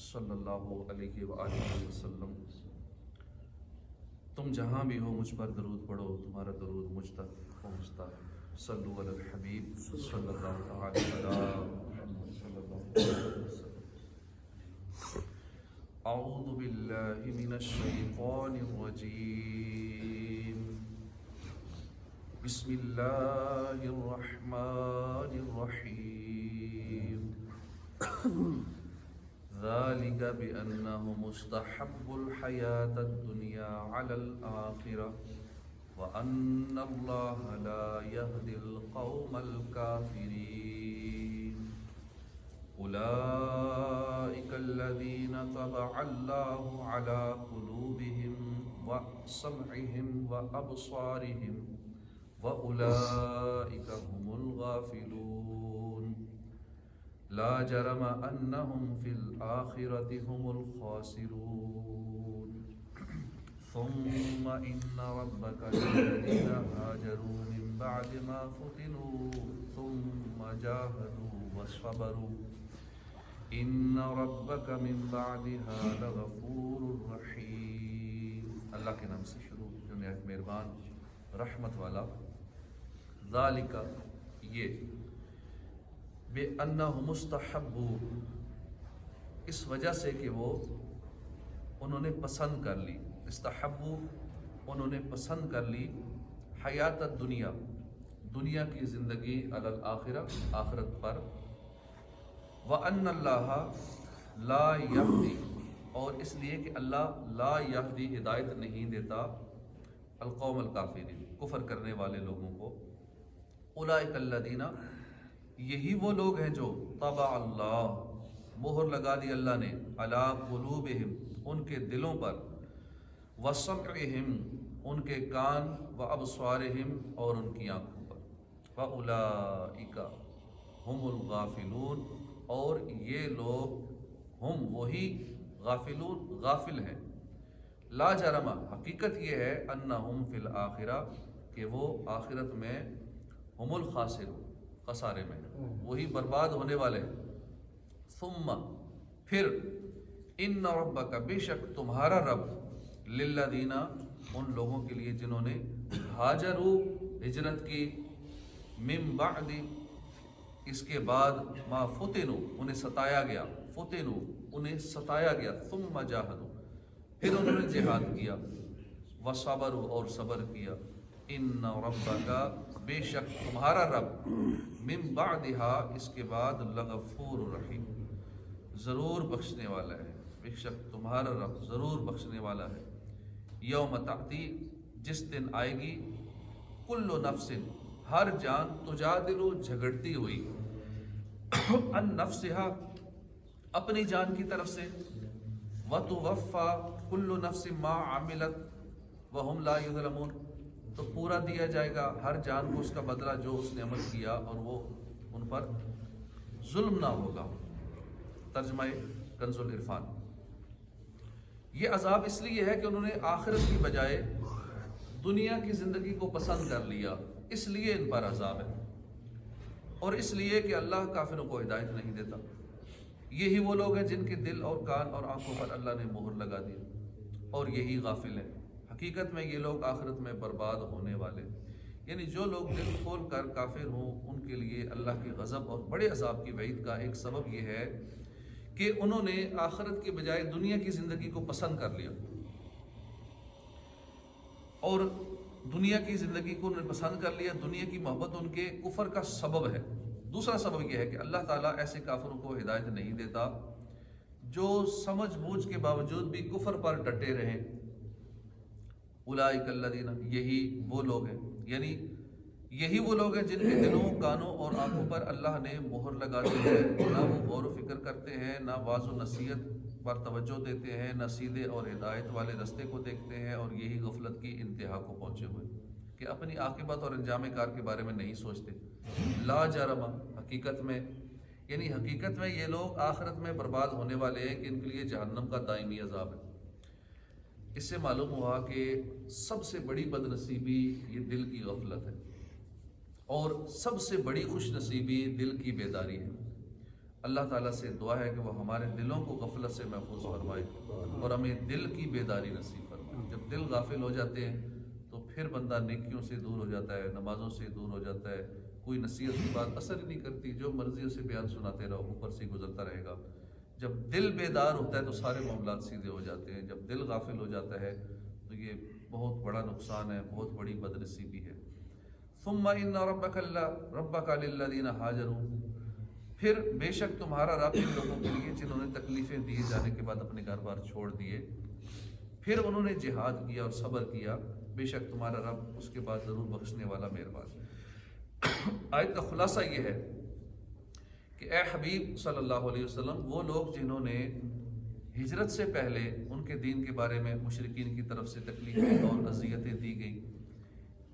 صلی اللہ علیہ وآلہ وسلم، تم جہاں بھی ہو مجھ پر درود پڑھو، تمہارا درود مجھ تک پہنچتا ہے۔ صلو علی الحبیب صلی اللہ علیہ وسلم صلی اللہ علیہ وسلم۔ اعوذ باللہ من الشیطان الرجیم، بسم اللہ الرحمن الرحیم۔ ذلك بأنهم استحبوا الحياة الدنيا على الآخرة وأن الله لا يهدي القوم الكافرين۔ أولئك الذين طبع الله على قلوبهم وسمعهم وأبصارهم وأولئك هم الغافلون۔ لا جرم أنهم في الآخرة هم الخاسرون۔ ثم إن ربك للذين هاجروا من بعد ما فتنوا ثم جاهدوا وصبروا إن ربك من بعدها لغفور رحيم۔ اللہ کے نام سے شروع جو نہایت مہربان رحمت والا۔ ذالک یہ، بے انہم مستحبو اس وجہ سے کہ وہ انہوں نے پسند کر لی، استحبو انہوں نے پسند کر لی، حیات الدنیا دنیا کی زندگی، علی الآخرہ آخرت پر، وَأَنَّ اللَّهَ لَا يَهْدِي اور اس لیے کہ اللہ لا یہدی ہدایت نہیں دیتا، القوم الکافرین کفر کرنے والے لوگوں کو، اولئک الذین یہی وہ لوگ ہیں جو طبع اللہ مہر لگا دی اللہ نے، علی قلوبہم ان کے دلوں پر، وسمعہم ان کے کان، وابصارہم اور ان کی آنکھوں پر، واولئک ہم الغافلون اور یہ لوگ ہم وہی غافلون غافل ہیں، لا جرم حقیقت یہ ہے، انہم فی الآخرہ کہ وہ آخرت میں ہم الخاسرون خسارے میں وہی برباد ہونے والے ہیں۔ ثم پھر، ان ربک بے شک تمہارا رب، للذین ان لوگوں کے لیے جنہوں نے ہاجروا ہجرت کی، من بعد اس کے بعد، ما فتنوا انہیں ستایا گیا، فتنوا انہیں ستایا گیا، ثم جاہدوا پھر انہوں نے جہاد کیا، وصبروا اور صبر کیا، ان ربک بے شک تمہارا رب، من بعدہا اس کے بعد، لغفور رحیم ضرور بخشنے والا ہے، بے شک تمہارا رب ضرور بخشنے والا ہے۔ یوم تأتی جس دن آئے گی، کل نفس ہر جان، تجادل جھگڑتی ہوئی، ان نفسہا اپنی جان کی طرف سے، وتوفی کل نفس ما عملت وہم لا یظلمون تو پورا دیا جائے گا ہر جان کو اس کا بدلہ جو اس نے عمل کیا اور وہ ان پر ظلم نہ ہوگا۔ ترجمہ کنز العرفان۔ یہ عذاب اس لیے ہے کہ انہوں نے آخرت کی بجائے دنیا کی زندگی کو پسند کر لیا، اس لیے ان پر عذاب ہے، اور اس لیے کہ اللہ کافروں کو ہدایت نہیں دیتا۔ یہی وہ لوگ ہیں جن کے دل اور کان اور آنکھوں پر اللہ نے مہر لگا دی، اور یہی غافل ہیں۔ حقیقت میں یہ لوگ آخرت میں برباد ہونے والے، یعنی جو لوگ دل کھول کر کافر ہوں ان کے لیے اللہ کے غضب اور بڑے عذاب کی وعید کا ایک سبب یہ ہے کہ انہوں نے آخرت کے بجائے دنیا کی زندگی کو پسند کر لیا، اور دنیا کی زندگی کو انہوں نے پسند کر لیا، دنیا کی محبت ان کے کفر کا سبب ہے۔ دوسرا سبب یہ ہے کہ اللہ تعالیٰ ایسے کافروں کو ہدایت نہیں دیتا جو سمجھ بوجھ کے باوجود بھی کفر پر ڈٹے رہیں۔ اولئک الذین یہی وہ لوگ ہیں، یعنی یہی وہ لوگ ہیں جن کے دلوں، کانوں اور آنکھوں پر اللہ نے مہر لگا دی ہے، نہ وہ غور و فکر کرتے ہیں، نہ واعظ و نصیحت پر توجہ دیتے ہیں، نہ سیدھے اور ہدایت والے رستے کو دیکھتے ہیں، اور یہی غفلت کی انتہا کو پہنچے ہوئے کہ اپنی عاقبت اور انجام کار کے بارے میں نہیں سوچتے۔ لا جرم حقیقت میں، یعنی حقیقت میں یہ لوگ آخرت میں برباد ہونے والے ہیں کہ ان کے لیے جہنم کا دائمی عذاب ہے۔ اس سے معلوم ہوا کہ سب سے بڑی بد نصیبی یہ دل کی غفلت ہے، اور سب سے بڑی خوش نصیبی دل کی بیداری ہے۔ اللہ تعالیٰ سے دعا ہے کہ وہ ہمارے دلوں کو غفلت سے محفوظ فرمائے اور ہمیں دل کی بیداری نصیب فرمائے۔ جب دل غافل ہو جاتے ہیں تو پھر بندہ نیکیوں سے دور ہو جاتا ہے، نمازوں سے دور ہو جاتا ہے، کوئی نصیحت کی بات اثر ہی نہیں کرتی، جو مرضی اسے بیان سناتے رہو، اوپر سے گزرتا رہے گا۔ جب دل بیدار ہوتا ہے تو سارے معاملات سیدھے ہو جاتے ہیں، جب دل غافل ہو جاتا ہے تو یہ بہت بڑا نقصان ہے، بہت بڑی بدنصیبی ہے۔ ثم ان ربک للذین ہاجروا، پھر بے شک تمہارا رب ان لوگوں کے لیے جنہوں نے تکلیفیں دیے جانے کے بعد اپنے گھر بار چھوڑ دیے، پھر انہوں نے جہاد کیا اور صبر کیا، بے شک تمہارا رب اس کے بعد ضرور بخشنے والا مہربان ہے۔ آیت کا خلاصہ یہ ہے کہ اے حبیب صلی اللہ علیہ وسلم، وہ لوگ جنہوں نے ہجرت سے پہلے ان کے دین کے بارے میں مشرکین کی طرف سے تکلیفیں اور اذیتیں دی گئیں،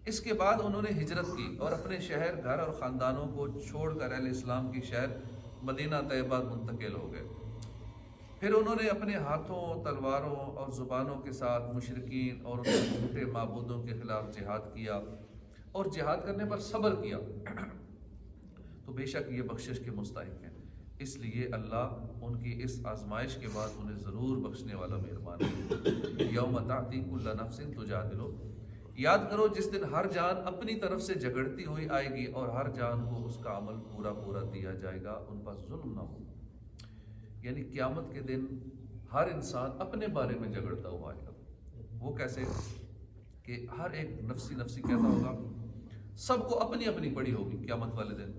اس کے بعد انہوں نے ہجرت کی اور اپنے شہر، گھر اور خاندانوں کو چھوڑ کر اہل اسلام کی شہر مدینہ طیبہ منتقل ہو گئے، پھر انہوں نے اپنے ہاتھوں، تلواروں اور زبانوں کے ساتھ مشرکین اور ان کے جھوٹے معبودوں کے خلاف جہاد کیا اور جہاد کرنے پر صبر کیا، تو بے شک یہ بخشش کے مستحق ہیں۔ اس لیے اللہ ان کی اس آزمائش کے بعد انہیں ضرور بخشنے والا مہربان ہے۔ یوم تأتی کل نفس تجادل، یاد کرو جس دن ہر جان اپنی طرف سے جھگڑتی ہوئی آئے گی اور ہر جان کو اس کا عمل پورا پورا دیا جائے گا، ان پر ظلم نہ ہو۔ یعنی قیامت کے دن ہر انسان اپنے بارے میں جھگڑتا ہوا آئے گا۔ وہ کیسے؟ کہ ہر ایک نفسی نفسی کہتا ہوگا، سب کو اپنی اپنی پڑی ہوگی قیامت والے دن۔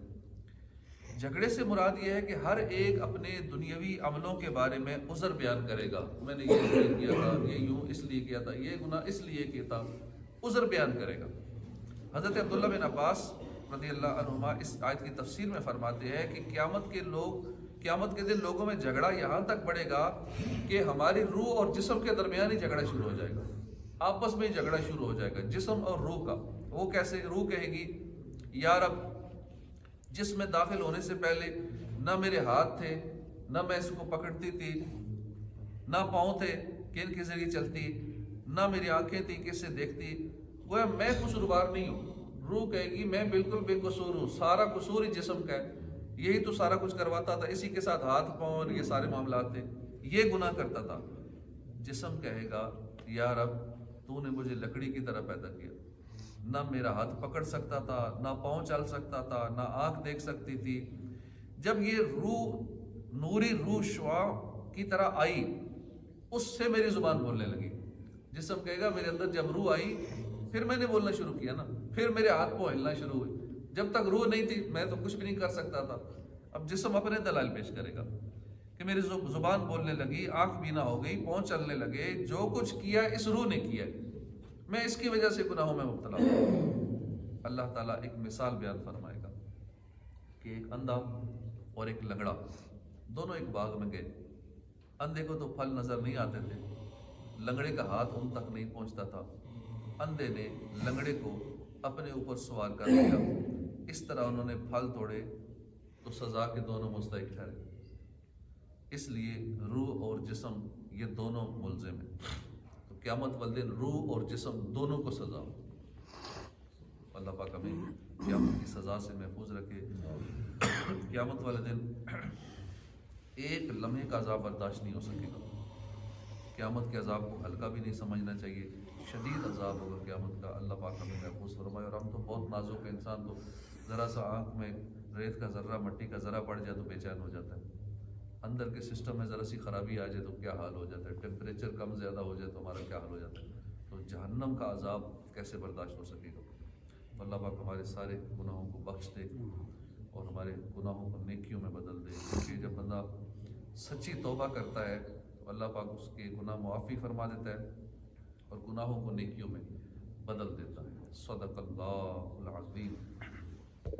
جھگڑے سے مراد یہ ہے کہ ہر ایک اپنے دنیاوی عملوں کے بارے میں عذر بیان کرے گا، میں نے یہ کیا تھا، یہ یوں اس لیے کیا تھا، یہ گناہ اس لیے کیا تھا، عذر بیان کرے گا۔ حضرت عبداللہ بن عباس رضی اللہ عنہما اس آیت کی تفسیر میں فرماتے ہیں کہ قیامت کے دن لوگوں میں جھگڑا یہاں تک بڑھے گا کہ ہماری روح اور جسم کے درمیان ہی جھگڑا شروع ہو جائے گا، آپس میں ہی جھگڑا شروع ہو جائے گا، جسم اور روح کا۔ وہ کیسے؟ روح کہے گی یا رب، جس میں داخل ہونے سے پہلے نہ میرے ہاتھ تھے، نہ میں اس کو پکڑتی تھی، نہ پاؤں تھے کہ ان کے ذریعے چلتی، نہ میری آنکھیں تھی کہ اس سے دیکھتی، گویا میں قصوروار نہیں ہوں۔ روح کہے گی میں بالکل بے قصور ہوں، سارا قصور ہی جسم کا ہے، یہی تو سارا کچھ کرواتا تھا، اسی کے ساتھ ہاتھ پاؤں اور یہ سارے معاملات تھے، یہ گناہ کرتا تھا۔ جسم کہے گا یا رب، تو نے مجھے لکڑی کی طرح پیدا کیا، نہ میرا ہاتھ پکڑ سکتا تھا، نہ پاؤں چل سکتا تھا، نہ آنکھ دیکھ سکتی تھی۔ جب یہ روح، نوری روح شعاع کی طرح آئی، اس سے میری زبان بولنے لگی۔ جسم کہے گا میرے اندر جب روح آئی پھر میں نے بولنا شروع کیا نا، پھر میرے ہاتھ پاؤں ہلنا شروع ہوئے، جب تک روح نہیں تھی میں تو کچھ بھی نہیں کر سکتا تھا۔ اب جسم اپنے دلائل پیش کرے گا کہ میری زبان بولنے لگی، آنکھ بینا ہو گئی، پاؤں چلنے لگے، جو کچھ کیا اس روح نے کیا، میں اس کی وجہ سے گناہوں میں مبتلا ہوں۔ اللہ تعالیٰ ایک مثال بیان فرمائے گا کہ ایک اندھا اور ایک لنگڑا دونوں ایک باغ میں گئے۔ اندھے کو تو پھل نظر نہیں آتے تھے، لنگڑے کا ہاتھ ان تک نہیں پہنچتا تھا، اندھے نے لنگڑے کو اپنے اوپر سوار کر لیا، اس طرح انہوں نے پھل توڑے تو سزا کے دونوں مستحق ٹھہرے۔ اس لیے روح اور جسم یہ دونوں ملزم ہیں، تو قیامت والے دن روح اور جسم دونوں کو سزا ہو۔ اللہ پاک ہمیں قیامت کی سزا سے محفوظ رکھے۔ قیامت والے دن ایک لمحے کا عذاب برداشت نہیں ہو سکے گا، قیامت کے عذاب کو ہلکا بھی نہیں سمجھنا چاہیے، شدید عذاب ہوگا قیامت کا۔ اللہ پاک ہمیں محفوظ فرمائے۔ اور ہم تو بہت نازک ہیں، انسان تو ذرا سا آنکھ میں ریت کا ذرہ، مٹی کا ذرہ پڑ جائے تو بے چین ہو جاتا ہے، اندر کے سسٹم میں ذرا سی خرابی آ جائے تو کیا حال ہو جاتا ہے، ٹیمپریچر کم زیادہ ہو جائے تو ہمارا کیا حال ہو جاتا ہے، تو جہنم کا عذاب کیسے برداشت ہو سکے گا۔ اللہ پاک ہمارے سارے گناہوں کو بخش دے اور ہمارے گناہوں کو نیکیوں میں بدل دے، کیونکہ جب بندہ سچی توبہ کرتا ہے تو اللہ پاک اس کے گناہ معافی فرما دیتا ہے اور گناہوں کو نیکیوں میں بدل دیتا ہے۔ صدق اللہ العظیم۔